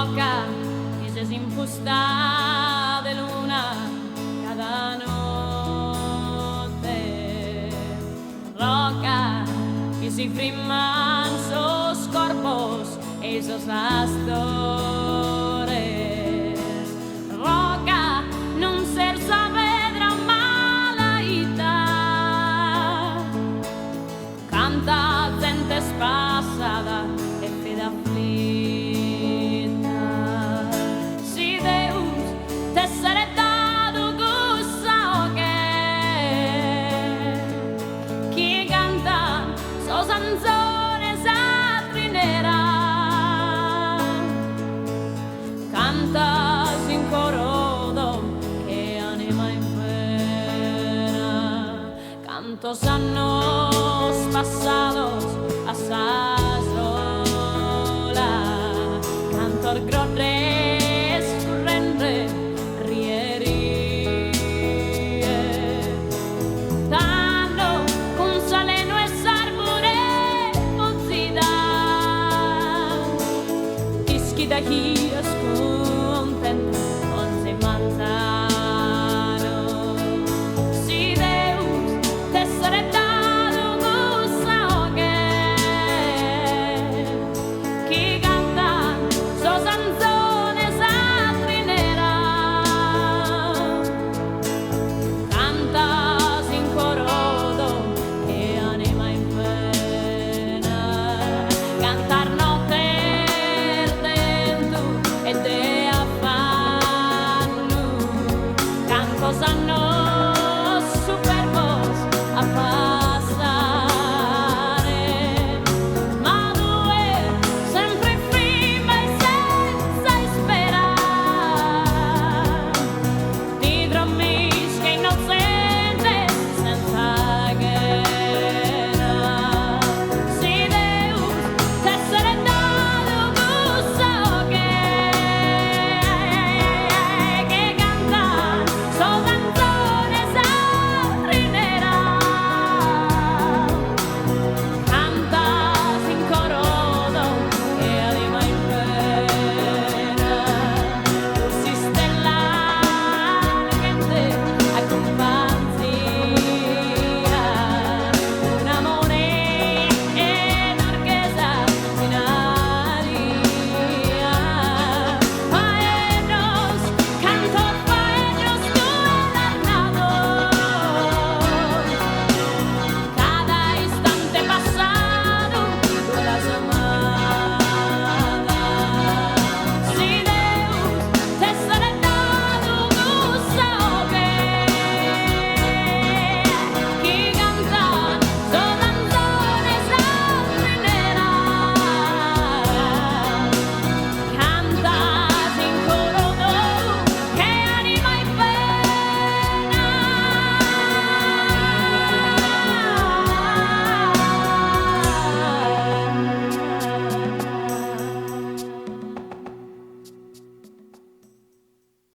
roca que se infusta de luna cada noche, roca que se friman sus cuerpos esos astores, roca non ser Saavedra malaita, canta gente espassada e fede afflitta. Si Deus t'essere dato gusto che chi canta so canzones a trinera, canta sin corodo che anima in pena, cantos años pasados a sola, cantor grottes corrente rierie, tanto con saleno e sarbure pozzida, ischi da chi ascolta